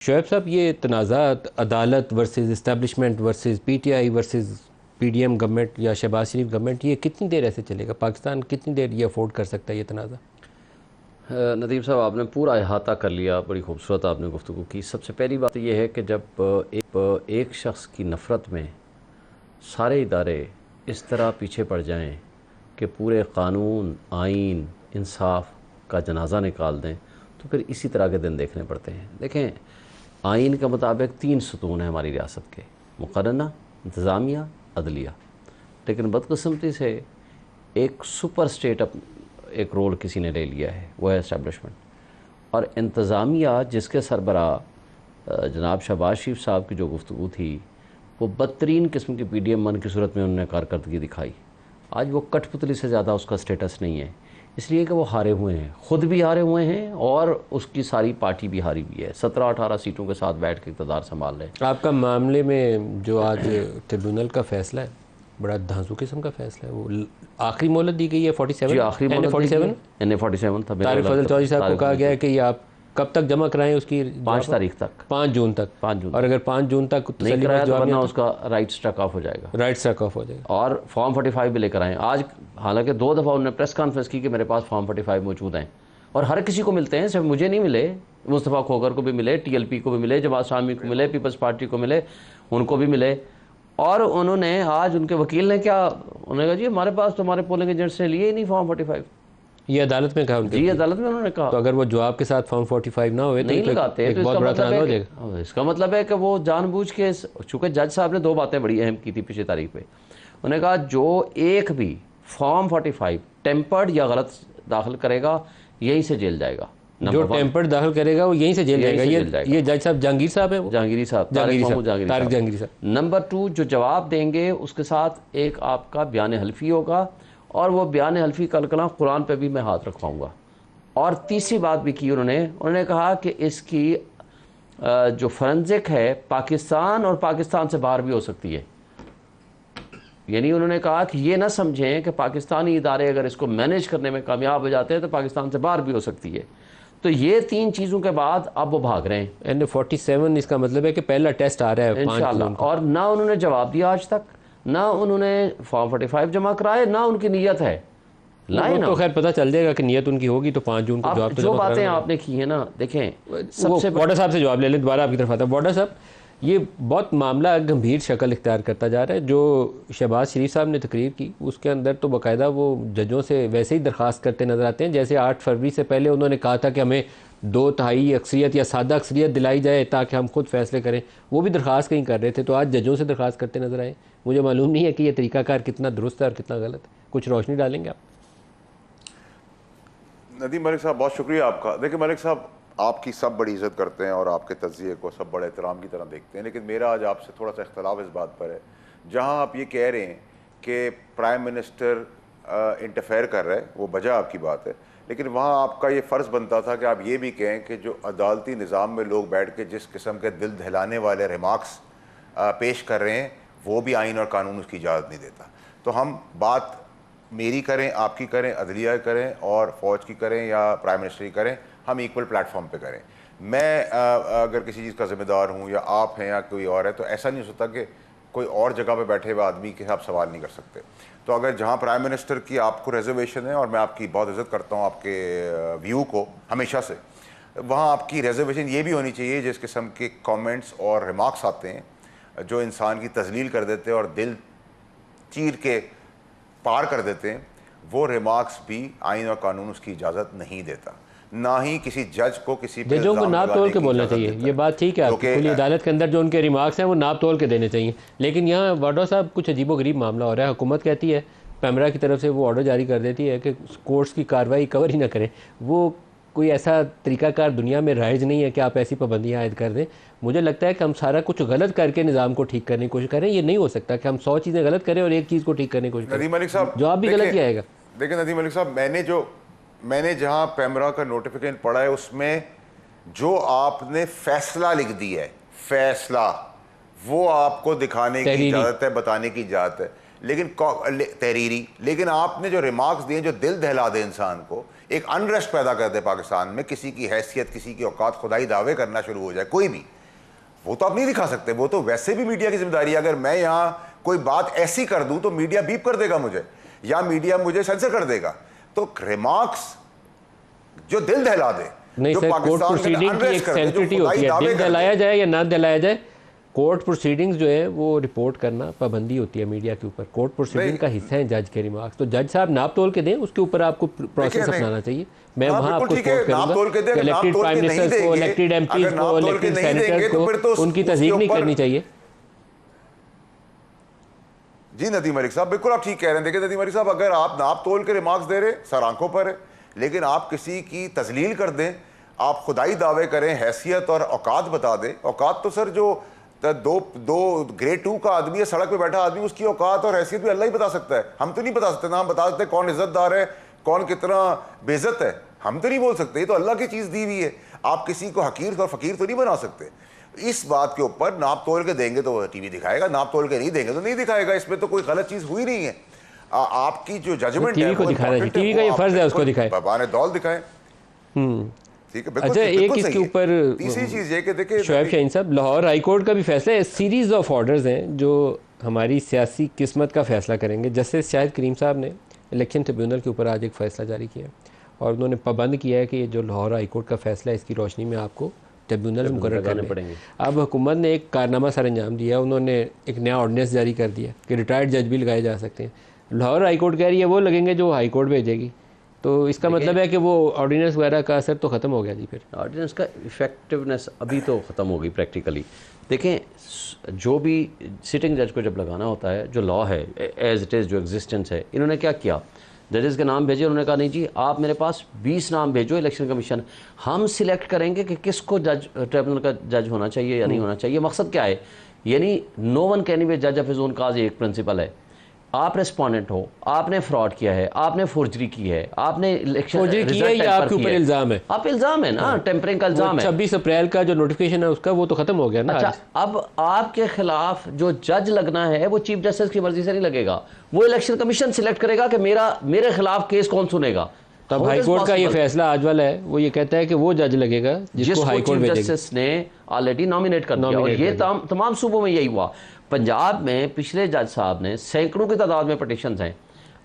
शोएब साहब, ये तनाज़ात अदालत versus establishment versus PTI versus PDM government या शहबाज शरीफ गवर्नमेंट, ये कितनी देर ऐसे चलेगा? पाकिस्तान कितनी देर ये अफोर्ड कर सकता है ये तनाज़ा? नदीम साहब, आपने पूरा अहाता कर लिया, बड़ी खूबसूरत आपने गुफ्तगू की। सबसे पहली बात यह है कि जब एक शख्स की नफ़रत में सारे इदारे इस तरह पीछे पड़ जाएं कि पूरे कानून, आइन, इंसाफ का जनाजा निकाल दें, तो फिर इसी तरह के दिन देखने पड़ते हैं। देखें, आइन के मुताबिक 3 सतून हैं हमारी रियासत के: मुक़र्रना, इंतज़ामिया, अदलिया। लेकिन बदकिस्मती से एक सुपर स्टेट एक रोल किसी ने ले लिया है, वो है इस्टेब्लिशमेंट। और इंतज़ामिया जिसके सरबराह जनाब शहबाज शरीफ साहब की जो गुफ्तगू थी, वो बदतरीन किस्म की पीडीएम मन की सूरत में उन्होंने कारकर्दगी दिखाई। आज वो कठपुतली से ज़्यादा उसका स्टेटस नहीं है, इसलिए कि वो हारे हुए हैं, ख़ुद भी हारे हुए हैं और उसकी सारी पार्टी भी हारी हुई है। 17-18 सीटों के साथ बैठ के इक़्तिदार संभाल रहे हैं। आपका मामले में जो आज ट्रिब्यूनल का फ़ैसला है, बड़ा धांसू किस्म का फ़ैसला है। वो आखिरी मोहलत दी गई है 47, जी, आखिरी मोहलत 47 NA-47 था। तारिक फजल चौधरी साहब को कहा गया है कि ये आप कब तक जमा कराएं उसकी 5 तारीख तक, 5 जून तक। 5 जून और अगर 5 जून तक नहीं कराया तो वरना उसका राइट स्ट्रक ऑफ हो जाएगा, राइट स्ट्रक ऑफ हो जाएगा। और फॉर्म 45 भी लेकर आएँ। आज हालांकि 2 दफ़ा उन्होंने प्रेस कॉन्फ्रेंस की कि मेरे पास फॉर्म 45 मौजूद हैं, और हर किसी को मिलते हैं, सिर्फ मुझे नहीं मिले। मुस्तफ़ा खोखर को भी मिले, TLP को भी मिले, जमात इस्लामी को मिले, पीपल्स पार्टी को मिले, उनको भी मिले। और उन्होंने आज उनके वकील ने क्या, उन्होंने कहा जी हमारे पास तो हमारे पोलिंग एजेंट्स ने लिए ही नहीं फॉर्म 45। ये अदालत में कहा उनके? जी, अदालत में उन्होंने कहा। तो अगर वो जवाब के साथ फॉर्म 45 ना हुए तो नहीं लगाते एक तो बहुत बड़ा तनाज़ा हो जाएगा। इसका मतलब है कि वो जानबूझ के, चूँकि जज साहब ने 2 बातें बड़ी अहम की थी पिछली तारीख पे। उन्होंने कहा जो एक भी फॉर्म 45 टेम्पर्ड या गलत दाखिल करेगा, यहीं से जेल जाएगा। जो टेम्पर्ड दाखिल करेगा वो यहीं से जेल जाएगा। ये जज साहब जहांगीर साहब है, वो जहांगीरी साहब, तारिक जहांगीरी साहब। नंबर 2, जो जवाब देंगे उसके साथ एक आपका बयान हल्फी होगा, और वो बयान हल्फी कल कला कुरान पे भी मैं हाथ रखवाऊंगा। और तीसरी बात भी की उन्होंने कहा कि इसकी जो फोरेंसिक है पाकिस्तान और पाकिस्तान से बाहर भी हो सकती है। यानी उन्होंने कहा कि ये ना समझें कि पाकिस्तानी इदारे अगर इसको मैनेज करने में कामयाब हो जाते हैं तो पाकिस्तान से बाहर भी हो सकती है। तो ये 3 चीज़ों के बाद अब वो भाग रहे हैं। NA-47 इसका मतलब है कि पहला टेस्ट आ रहा है इंशाअल्लाह। और ना उन्होंने जवाब दिया आज तक, ना उन्होंने फॉर्म 45 जमा कराए, ना उनकी नीयत है। तो खैर पता चल जाएगा कि नीयत उनकी होगी तो 5 जून को जवाब जो बातें आपने की है ना, देखें, सबसे बॉर्डर साहब से जवाब ले लें, दोबारा आपकी तरफ आता है। बॉर्डर साहब, ये बहुत मामला गंभीर शक्ल इख्तियार करता जा रहा है। जो शहबाज शरीफ साहब ने तकरीर की उसके अंदर तो बाकायदा वो जजों से वैसे ही दरख्वास्त करते नज़र आते हैं जैसे 8 फरवरी से पहले उन्होंने कहा था कि हमें 2/3 अक्सरियत या सादा अक्सरियत दिलाई जाए ताकि हम खुद फैसले करें। वो भी दरख्वास्त कहीं कर रहे थे, तो आज जजों से दरख्वास्त करते नज़र आए। मुझे मालूम नहीं है कि यह तरीकाकार कितना दुरुस्त है और कितना गलत है। कुछ रोशनी डालेंगे आप? नदीम मलिक साहब, बहुत शुक्रिया आपका। देखिए मलिक साहब, आपकी सब बड़ी इज़्ज़त करते हैं और आपके तज़किये को सब बड़े एहतराम की तरह देखते हैं, लेकिन मेरा आज आपसे थोड़ा सा इख्तलाफ इस बात पर है। जहां आप ये कह रहे हैं कि प्राइम मिनिस्टर इंटरफेयर कर रहा है, वो वजह आपकी बात है, लेकिन वहाँ आपका ये फ़र्ज़ बनता था कि आप ये भी कहें कि जो अदालती निज़ाम में लोग बैठ के जिस किस्म के दिल दहलाने वाले रिमार्क्स पेश कर रहे हैं, वो भी आइन और कानून उसकी इजाज़त नहीं देता। तो हम बात मेरी करें, आपकी करें, अदलिया करें और फ़ौज की करें या प्राइम मिनिस्टर की करें, हम इक्वल प्लेटफॉर्म पे करें। मैं अगर किसी चीज़ का ज़िम्मेदार हूँ या आप हैं या कोई और है, तो ऐसा नहीं हो सकता कि कोई और जगह पे बैठे हुए आदमी के आप सवाल नहीं कर सकते। तो अगर जहाँ प्राइम मिनिस्टर की आपको रिजर्वेशन है, और मैं आपकी बहुत इज़्ज़त करता हूँ आपके व्यू को हमेशा से, वहाँ आपकी रिजर्वेशन ये भी होनी चाहिए जिस किस्म के कमेंट्स और रिमार्क्स आते हैं जो इंसान की तजलील कर देते हैं और दिल चीर के पार कर देते हैं, वो रिमार्क्स भी आइन और कानून उसकी इजाज़त नहीं देता। ना ही किसी जज को किसी पे जजों को नाप तोल के बोलना चाहिए। ये बात ठीक है, आपकी खुली अदालत के अंदर जो उनके रिमार्क्स हैं वो नाप तोल के देने चाहिए। लेकिन यहाँ वाडा साहब कुछ अजीबोगरीब मामला हो रहा है। हुकूमत कहती है, पैमरा की तरफ से वो ऑर्डर जारी कर देती है कि कोर्ट्स की कार्रवाई कवर ही ना करें। वो कोई ऐसा तरीकाकार दुनिया में राइज नहीं है कि आप ऐसी पाबंदियाँ आयद कर दें। मुझे लगता है कि हम सारा कुछ गलत करके निज़ाम को ठीक करने की कोशिश करें। ये नहीं हो सकता कि हम 100 चीज़ें गलत करें और एक चीज़ को ठीक करने की कोशिश करें। नदीम मलिक साहब, जवाब भी गलत ही आएगा। देखिए नदीम मलिक साहब, मैंने जहाँ पैमरा का नोटिफिकेशन पढ़ा है उसमें जो आपने फैसला लिख दिया है, फैसला, वो आपको दिखाने की इजाज़त है, बताने की इजाज़त है, लेकिन तहरीरी, लेकिन आपने जो रिमार्क्स दिए जो दिल दहला दे इंसान को, एक अनरेस्ट पैदा कर दे पाकिस्तान में, किसी की हैसियत, किसी की औकात, खुदाई दावे करना शुरू हो जाए कोई भी, वो तो आप नहीं दिखा सकते। वो तो वैसे भी मीडिया की जिम्मेदारी है। अगर मैं यहाँ कोई बात ऐसी कर दूं तो मीडिया बीप कर देगा मुझे, या मीडिया मुझे सेंसर कर देगा। तो रिमार्क्स जो दिल दहला दे, नहीं जो सर, कोर्ट पाकिस्तान के प्रोसीडिंग की अनरेस्ट एक कर दे, जो सेंसिटिविटी खुदाई होती है, दावे दिल कर दे। दहलाया जाए या ना दहलाया जाए, कोर्ट प्रोसीडिंग्स जो है वो रिपोर्ट करना पाबंदी होती है मीडिया के ऊपर। कोर्ट प्रोसीडिंग का हिस्सा है जज के रिमार्क्स, तो जज साहब नाप तोल के दें, उसके ऊपर आपको प्रोसेस अपनाना चाहिए। मैं हाँ, वहाँ आपको बिल्कुल ठीक है, सपोर्ट नाप तोल के करूँगा दें। कि नाप इलेक्टेड तोल के प्राइम नहीं मिनिस्टर्स को, देंगे, इलेक्टेड अगर एमपीज नाप को, तोल के इलेक्टेड नहीं देंगे सेनेटर्स तो फिर तो को उनकी उसके तस्दीक नहीं ऊपर- करनी चाहिए। जी नदीम मलिक साहब, बिल्कुल आप ठीक कह रहे हैं। देखिए नदीम मलिक साहब, अगर आप नाप तोल के रिमार्क्स दे रहे, सर आंखों पर है, लेकिन आप किसी की तजलील कर दें, आप खुदाई दावे करें, हैसियत और औकात बता दें। औकात तो सर जो दो ग्रेड 2 का आदमी है, सड़क पे बैठा आदमी, उसकी औकात और हैसियत भी अल्लाह ही बता सकता है। हम तो नहीं बता सकते ना, हम बता सकते कौन इज्जतदार है, कौन कितना बेइज्जत है, हम तो नहीं बोल सकते। ये तो अल्लाह की चीज़ दी हुई है। आप किसी को हकीर और फकीर तो नहीं बना सकते। इस बात के ऊपर नाप तोल के देंगे तो टीवी दिखाएगा, नाप तोल के नहीं देंगे तो नहीं दिखाएगा। इसमें तो कोई गलत चीज़ हुई नहीं है। आपकी जो जजमेंट टीवी है को दिखाना चाहिए, टीवी का ये फर्ज है उसको दिखाए। बाबाने दौल दिखाए। ठीक है, बिल्कुल। अच्छा, एक बिल्कुल इसके सही है। ऊपर तीसरी चीज़ ये कि देखिए शोएब शाहीन साहब, लाहौर हाई कोर्ट का भी फैसला है, सीरीज़ ऑफ ऑर्डर्स हैं जो हमारी सियासी किस्मत का फैसला करेंगे। जस्टिस शाहिद करीम साहब ने इलेक्शन ट्रिब्यूनल के ऊपर आज एक फ़ैसला जारी किया है और उन्होंने पाबंद किया है कि ये जो लाहौर हाई कोर्ट का फैसला है, इसकी रोशनी में आपको ट्रिब्यूनल मुकर्रर करने पड़ेंगे। अब हुकूमत ने एक कारनामा सर अंजाम दिया, उन्होंने एक नया ऑर्डिनेंस जारी कर दिया कि रिटायर्ड जज भी लगाए जा सकते हैं। लाहौर हाई कोर्ट कह रही है वो लगेंगे जो हाई कोर्ट भेजेगी, तो इसका मतलब है कि वो ऑर्डिनेंस वगैरह का असर तो ख़त्म हो गया जी। फिर ऑर्डिनेंस का इफेक्टिवनेस अभी तो ख़त्म हो गई प्रैक्टिकली। देखें, जो भी सिटिंग जज को जब लगाना होता है, जो लॉ है एज इट इज़, जो एग्जिस्टेंस है, इन्होंने क्या किया, जजेस के नाम भेजे। उन्होंने कहा नहीं जी, आप मेरे पास 20 नाम भेजो, इलेक्शन कमीशन हम सिलेक्ट करेंगे कि किसको जज ट्रिब्यूनल का जज होना चाहिए या नहीं होना चाहिए। मकसद क्या है, यानी नो वन कैन बी जज ऑफ हिज ओन काज, एक प्रिंसिपल है। आप रेस्पोंडेंट हो, आपने फ्रॉड किया है, आपने फोर्जरी की है, आपने इलेक्शन फोर्जरी की है, या आपके ऊपर इल्ज़ाम है, आप इल्ज़ाम है ना, टेम्परिंग का इल्ज़ाम है। 26 अप्रैल का जो नोटिफिकेशन है उसका, वो तो ख़त्म हो गया ना। अच्छा, अब आपके खिलाफ जो जज लगना है वो चीफ जस्टिस की मर्जी से नहीं लगेगा, वो इलेक्शन कमीशन सिलेक्ट करेगा कि मेरे खिलाफ केस कौन सुनेगा। तब हाई कोर्ट का ये फैसला आज वाला है, वो ये कहता है कि वो जज लगेगा जिसको हाई कोर्ट चीफ जस्टिस ने ऑलरेडी नॉमिनेट कर दिया। और ये तमाम सूबों में यही हुआ। पंजाब में पिछले जज साहब ने सैकड़ों की तादाद में पटिशन्स हैं।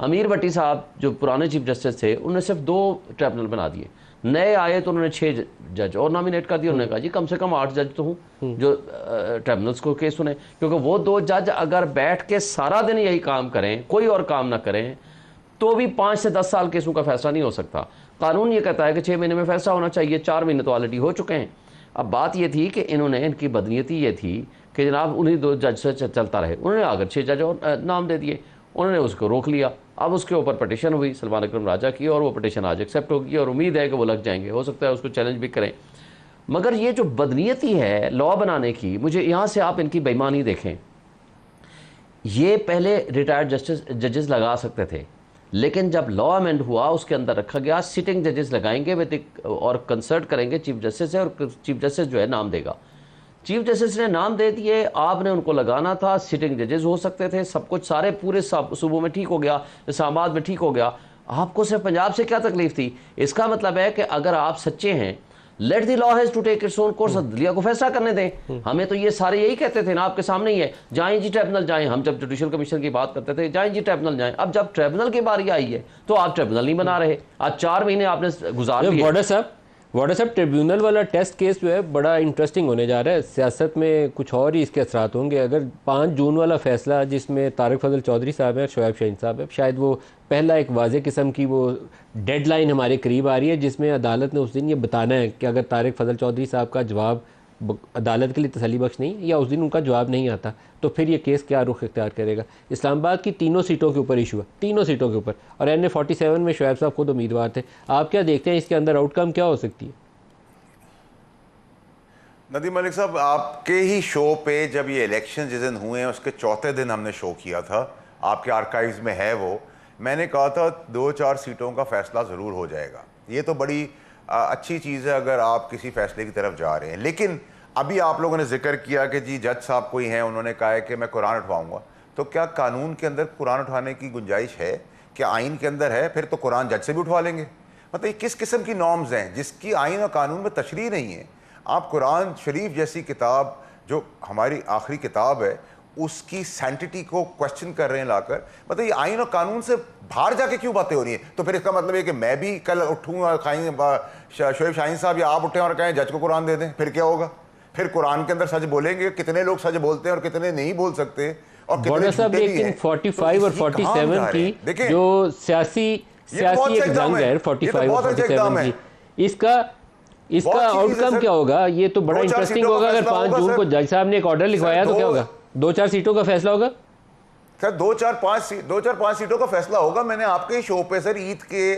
अमीर भट्टी साहब जो पुराने चीफ जस्टिस थे, उन्होंने सिर्फ 2 ट्रिब्यूनल बना दिए, नए आए तो उन्होंने 6 जज और नॉमिनेट कर दिए। उन्होंने कहा जी कम से कम 8 जज तो हूँ जो ट्रिब्यूनल्स को केस सुने, क्योंकि वो 2 जज अगर बैठ के सारा दिन यही काम करें, कोई और काम ना करें, तो भी 5 से 10 साल केसों का फैसला नहीं हो सकता। कानून ये कहता है कि 6 महीने में फैसला होना चाहिए, 4 महीने तो ऑलरेडी हो चुके हैं। अब बात ये थी कि इनकी बदनीयती ये थी कि जनाब उन्हीं 2 जज से चलता रहे। उन्होंने अगर 6 जज और नाम दे दिए, उन्होंने उसको रोक लिया। अब उसके ऊपर पटिशन हुई सलमान अकरम राजा की, और वो पटिशन आज एक्सेप्ट होगी और उम्मीद है कि वो लग जाएंगे। हो सकता है उसको चैलेंज भी करें। मगर ये जो बदनीयती है लॉ बनाने की, मुझे यहाँ से आप इनकी बेईमानी देखें। ये पहले रिटायर्ड जजेस लगा सकते थे, लेकिन जब लॉ अमेंड हुआ उसके अंदर रखा गया सिटिंग जजेस लगाएंगे और कंसल्ट करेंगे चीफ जस्टिस से, और चीफ जस्टिस जो है नाम देगा। चीफ जस्टिस ने नाम दे दिए, आपने उनको लगाना था, सिटिंग जजेस हो सकते थे, सब कुछ सारे पूरे सूबों में ठीक हो गया, इस्लामाबाद में ठीक हो गया। आपको सिर्फ पंजाब से क्या तकलीफ थी? इसका मतलब है कि अगर आप सच्चे हैं, let the law has to take its own course, Delhi को फैसला करने दें। हमें तो ये सारे यही कहते थे ना, आपके सामने ही है, जाएं जी ट्रिब्यूनल जाएं। हम जब जुडिशल कमीशन की बात करते थे, जाएं जी ट्रिब्यूनल जाएं। अब जब ट्रिब्यूनल की बारी आई है तो आप ट्रिब्यूनल नहीं बना रहे। आज 4 महीने आपने गुजार दिए। बॉर्डर साहब, ट्रिब्यूनल वाला टेस्ट केस जो है बड़ा इंटरेस्टिंग होने जा रहा है। सियासत में कुछ और ही इसके असरात होंगे। अगर 5 जून वाला फैसला जिसमें तारिक फजल चौधरी साहब हैं, शोएब शाहीन साहब हैं, शायद वो पहला एक वाज़े किस्म की वो डेडलाइन हमारे करीब आ रही है जिसमें अदालत ने उस दिन ये बताना है कि अगर तारिक फजल चौधरी साहब का जवाब अदालत के लिए तसल्ली बख्श नहीं, या उस दिन उनका जवाब नहीं आता, तो फिर ये केस क्या रुख इख्तियार करेगा। इस्लामाबाद की 3 सीटों के ऊपर इशू है, 3 सीटों के ऊपर, और NA 47 में शोएब साहब खुद उम्मीदवार थे। आप क्या देखते हैं इसके अंदर आउटकम क्या हो सकती है? नदीम मलिक साहब, आपके ही शो पे जब ये इलेक्शन जिस दिन हुए हैं उसके चौथे दिन हमने शो किया था, आपके आर्काइव्स में है वो, मैंने कहा था 2-4 सीटों का फैसला ज़रूर हो जाएगा। ये तो बड़ी अच्छी चीज़ है अगर आप किसी फैसले की तरफ जा रहे हैं। लेकिन अभी आप लोगों ने जिक्र किया कि जी जज साहब कोई हैं, उन्होंने कहा है कि मैं कुरान उठवाऊँगा, तो क्या कानून के अंदर कुरान उठाने की गुंजाइश है? क्या आइन के अंदर है? फिर तो कुरान जज से भी उठवा लेंगे। मतलब ये किस किस्म की नॉर्म्स हैं जिसकी आइन और कानून में तशरीह नहीं है। आप कुरान शरीफ जैसी किताब, जो हमारी आखिरी किताब है, उसकी सैंटिटी को क्वेश्चन कर रहे हैं लाकर। मतलब ये आइन और कानून से बाहर जाके क्यों बातें हो रही हैं? तो फिर इसका मतलब है कि मैं भी कल उठूँगा, शोएब शाहीन साहब या आप उठें और कहें जज को कुरान दे दें, फिर क्या होगा? फिर कुरान के अंदर सच बोलेंगे? कितने लोग सच बोलते हैं और कितने नहीं बोल सकते, और कितने साहब, झूठे भी लेकिन हैं। 45 तो और 47 की जो सियासी एक जंग है 45 और 47 की, इसका आउटकम क्या होगा? ये तो बड़ा इंटरेस्टिंग होगा। अगर 5 जून को जज साहब ने एक ऑर्डर लिखवाया तो क्या होगा? 2-4 सीटों का फैसला होगा सर। 2-4-5 सीटों का फैसला होगा। मैंने आपके शो पे सर ईद के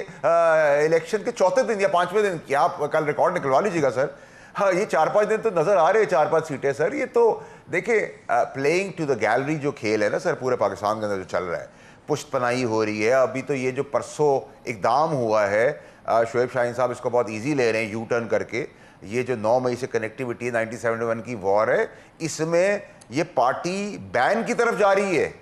इलेक्शन के चौथे दिन या 5वें दिन किया, आप कल रिकॉर्ड निकलवा लीजिएगा सर। हाँ, ये 4-5 दिन तो नजर आ रहे हैं, 4-5 सीटें सर। ये तो देखिए, प्लेइंग टू द गैलरी जो खेल है ना सर, पूरे पाकिस्तान के अंदर जो चल रहा है, पुश्तपनाही हो रही है। अभी तो ये जो परसों इकदाम हुआ है, शोएब शाहीन साहब इसको बहुत इजी ले रहे हैं यू टर्न करके। ये जो 9 मई से कनेक्टिविटी 1971 की वॉर है, इसमें ये पार्टी बैन की तरफ जा रही है।